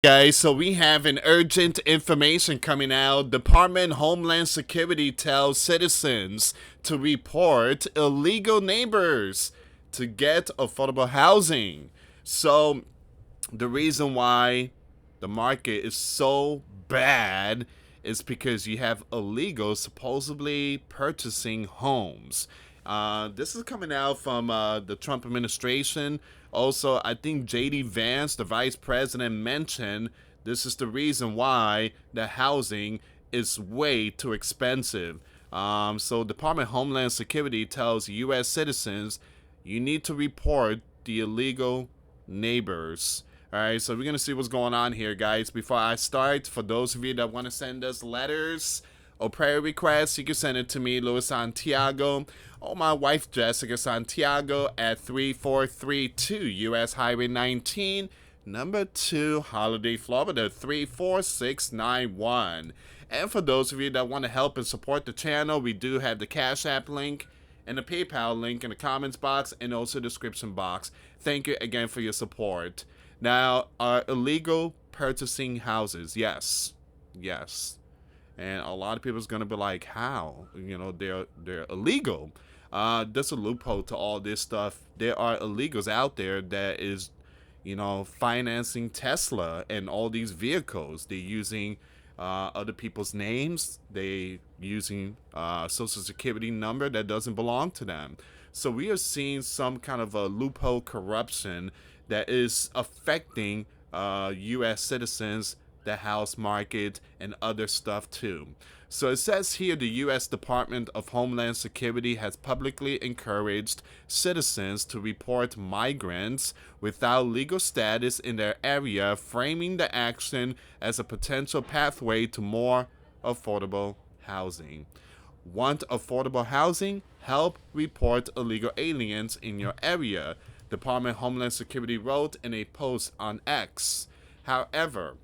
Guys, so we have an urgent information coming out. Department Homeland Security tells citizens to report illegal neighbors to get affordable housing. So the reason why the market is so bad is because you have illegals supposedly purchasing homes. This is coming out from the Trump administration. Also, I think JD Vance, the vice president, mentioned this is the reason why the housing is way too expensive. So, Department of Homeland Security tells U.S. citizens you need to report the illegal neighbors. All right, so we're gonna see what's going on here, guys. Before I start, for those of you that want to send us letters or prayer requests, you can send it to me, US Santiago, or my wife, Jessica Santiago, at 3432 US Highway 19, number 2, Holiday, Florida, 34691. And for those of you that want to help and support the channel, we do have the Cash App link and the PayPal link in the comments box and also description box. Thank you again for your support. Now, are illegal purchasing houses? Yes. Yes. And a lot of people's gonna be like, how? You know, they're illegal. There's a loophole to all this stuff. There are illegals out there that is, financing Tesla and all these vehicles. They're using other people's names. They using social security number that doesn't belong to them. So we are seeing some kind of a loophole corruption that is affecting U.S. citizens, the house market, and other stuff too. So it says here the U.S. Department of Homeland Security has publicly encouraged citizens to report migrants without legal status in their area, framing the action as a potential pathway to more affordable housing. Want affordable housing? Help report illegal aliens in your area, Department of Homeland Security wrote in a post on X. However,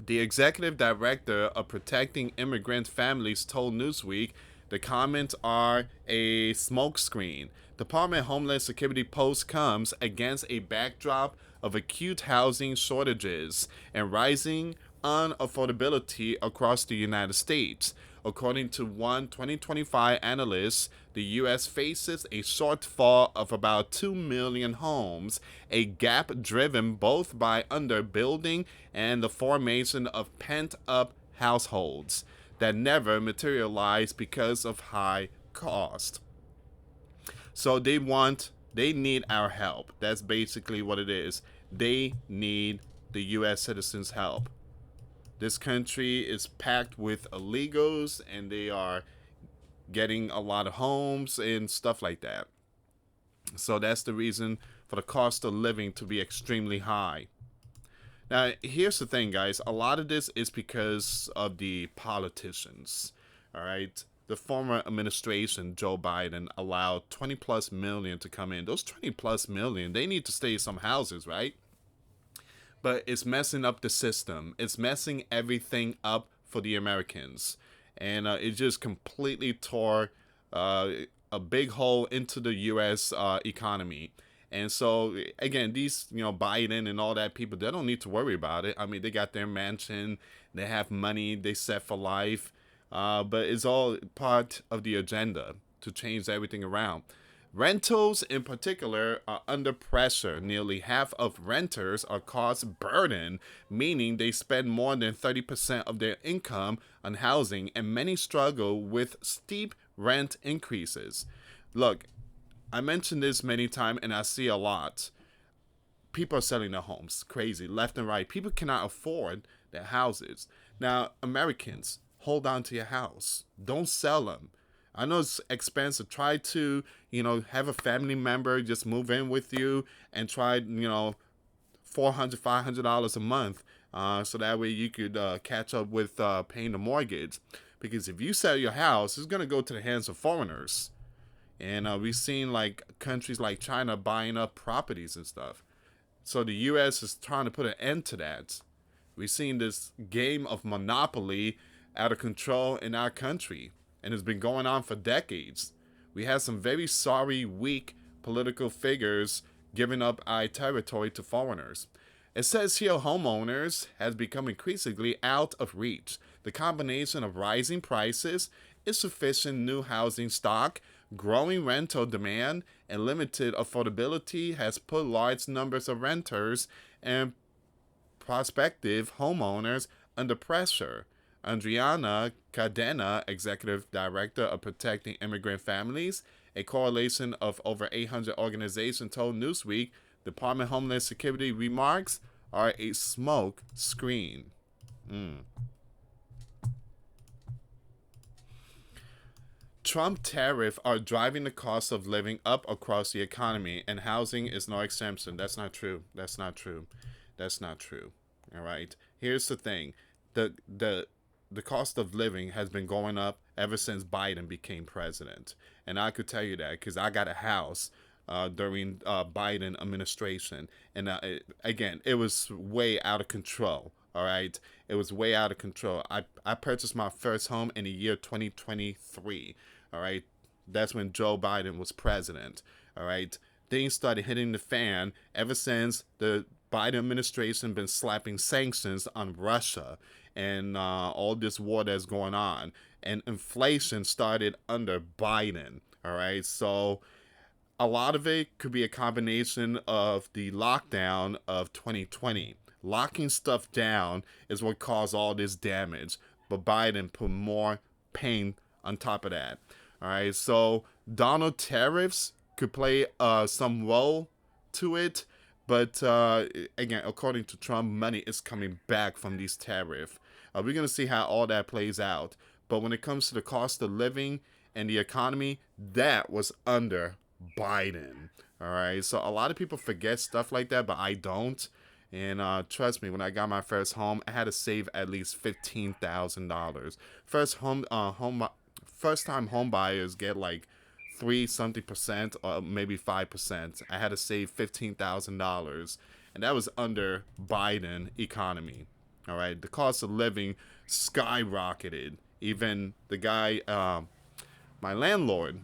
the executive director of Protecting Immigrant Families told Newsweek the comments are a smokescreen. Department of Homeland Security post comes against a backdrop of acute housing shortages and rising unaffordability across the United States. According to one 2025 analyst, the U.S. faces a shortfall of about 2 million homes, a gap driven both by underbuilding and the formation of pent-up households that never materialize because of high cost. So they need our help. That's basically what it is. They need the U.S. citizens' help. This country is packed with illegals and they are getting a lot of homes and stuff like that. So that's the reason for the cost of living to be extremely high. Now, here's the thing, guys. A lot of this is because of the politicians. All right. The former administration, Joe Biden, allowed 20 plus million to come in. Those 20 plus million, they need to stay in some houses, right? But it's messing up the system. It's messing everything up for the Americans. And it just completely tore a big hole into the U.S. Economy. And so, again, these, Biden and all that people, they don't need to worry about it. I mean, they got their mansion, they have money, they set for life. But it's all part of the agenda to change everything around. Rentals, in particular, are under pressure. Nearly half of renters are cost burden, meaning they spend more than 30% of their income on housing, and many struggle with steep rent increases. Look, I mentioned this many times, and I see a lot. People are selling their homes, crazy, left and right. People cannot afford their houses. Now, Americans, hold on to your house. Don't sell them. I know it's expensive. Try to, have a family member just move in with you and try, $400, $500 a month. So that way you could catch up with paying the mortgage. Because if you sell your house, it's going to go to the hands of foreigners. And we've seen like countries like China buying up properties and stuff. So the U.S. is trying to put an end to that. We've seen this game of monopoly out of control in our country. And it's been going on for decades. We have some very sorry, weak political figures giving up our territory to foreigners. It says here homeowners has become increasingly out of reach. The combination of rising prices, insufficient new housing stock, growing rental demand, and limited affordability has put large numbers of renters and prospective homeowners under pressure. Adriana Cadena, executive director of Protecting Immigrant Families, a coalition of over 800 organizations, told Newsweek Department of Homeland Security remarks are a smoke screen. Trump tariffs are driving the cost of living up across the economy, and housing is no exception. That's not true. That's not true. That's not true. All right. Here's the thing: the cost of living has been going up ever since Biden became president, and I could tell you that because I got a house during Biden administration, and again, it was way out of control. All right, it was way out of control. I purchased my first home in the year 2023. All right, that's when Joe Biden was president. All right, things started hitting the fan ever since the Biden administration been slapping sanctions on Russia and all this war that's going on, and inflation started under Biden. All right, so a lot of it could be a combination of the lockdown of 2020. Locking stuff down is what caused all this damage, but Biden put more pain on top of that. All right, so Donald tariffs could play some role to it, but again, according to Trump, money is coming back from these tariffs. We're going to see how all that plays out. But when it comes to the cost of living and the economy, that was under Biden. All right, so a lot of people forget stuff like that, but I don't. And trust me, when I got my first home, I had to save at least $15,000. First time home buyers get like 3% or maybe 5%. I had to save $15,000, and that was under Biden economy. All right, the cost of living skyrocketed. Even the guy, my landlord,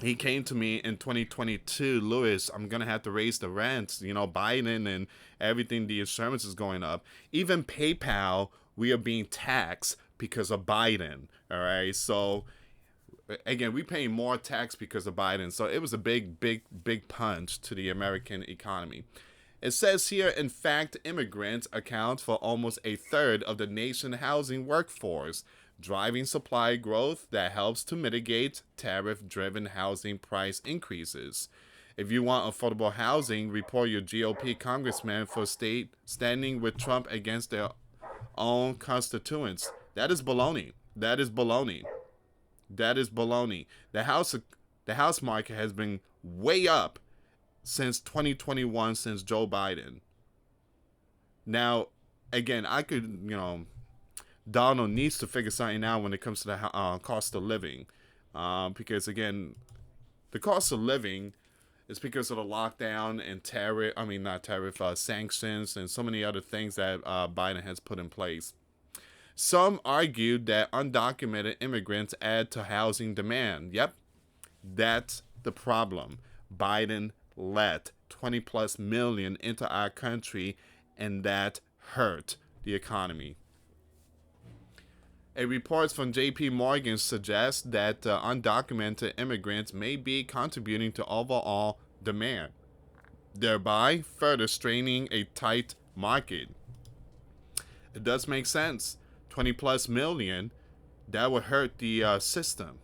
he came to me in 2022, Lewis, I'm going to have to raise the rents. You know, Biden and everything, the insurance is going up. Even PayPal, we are being taxed because of Biden. All right. So, again, we paying more tax because of Biden. So, it was a big punch to the American economy. It says here, in fact, immigrants account for almost a third of the nation's housing workforce, driving supply growth that helps to mitigate tariff-driven housing price increases. If you want affordable housing, report your GOP congressman for state standing with Trump against their own constituents. That is baloney. That is baloney. That is baloney. The house market has been way up since 2021, since Joe Biden. Now, again, I could, Donald needs to figure something out when it comes to the cost of living. Because, again, the cost of living is because of the lockdown and sanctions and so many other things that Biden has put in place. Some argued that undocumented immigrants add to housing demand. Yep, that's the problem. Biden let 20 plus million into our country, and that hurt the economy. A report from JP Morgan suggests that undocumented immigrants may be contributing to overall demand, thereby further straining a tight market. It does make sense. 20 plus million, that would hurt the system.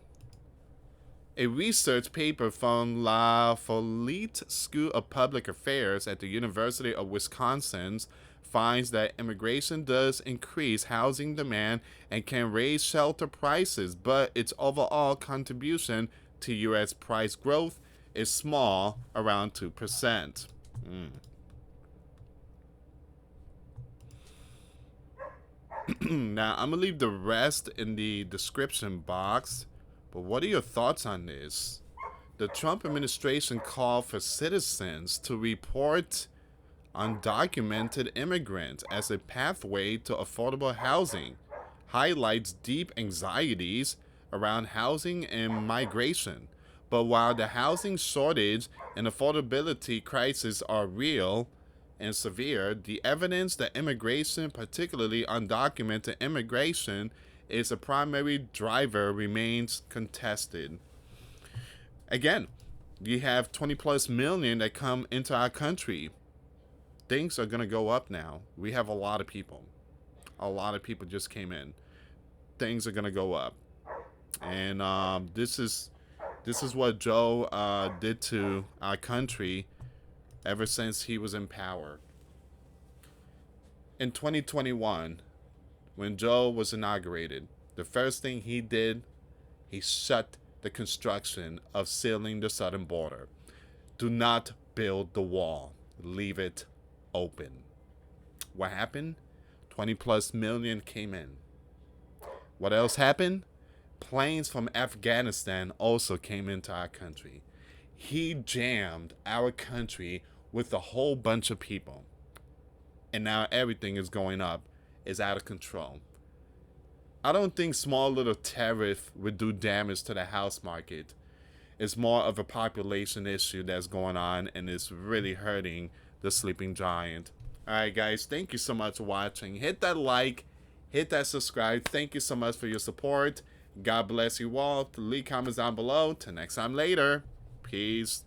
A research paper from La Follette School of Public Affairs at the University of Wisconsin finds that immigration does increase housing demand and can raise shelter prices, but its overall contribution to U.S. price growth is small, around 2%. Now, I'm going to leave the rest in the description box, but what are your thoughts on this? The Trump administration called for citizens to report undocumented immigrants as a pathway to affordable housing, highlights deep anxieties around housing and migration. But while the housing shortage and affordability crisis are real, and severe, the evidence that immigration, particularly undocumented immigration, is a primary driver remains contested. Again, you have 20 plus million that come into our country. Things are going to go up now. We have a lot of people. A lot of people just came in. Things are going to go up. And this is what Joe did to our country ever since he was in power. In 2021, when Joe was inaugurated, the first thing he did, he shut the construction of sealing the southern border. Do not build the wall. Leave it open. What happened? 20 plus million came in. What else happened? Planes from Afghanistan also came into our country. He jammed our country with a whole bunch of people. And now everything is going up, is out of control. I don't think small little tariff would do damage to the house market. It's more of a population issue that's going on, and it's really hurting the sleeping giant. Alright guys, thank you so much for watching. Hit that like, hit that subscribe. Thank you so much for your support. God bless you all. Leave comments down below. Till next time later. Peace.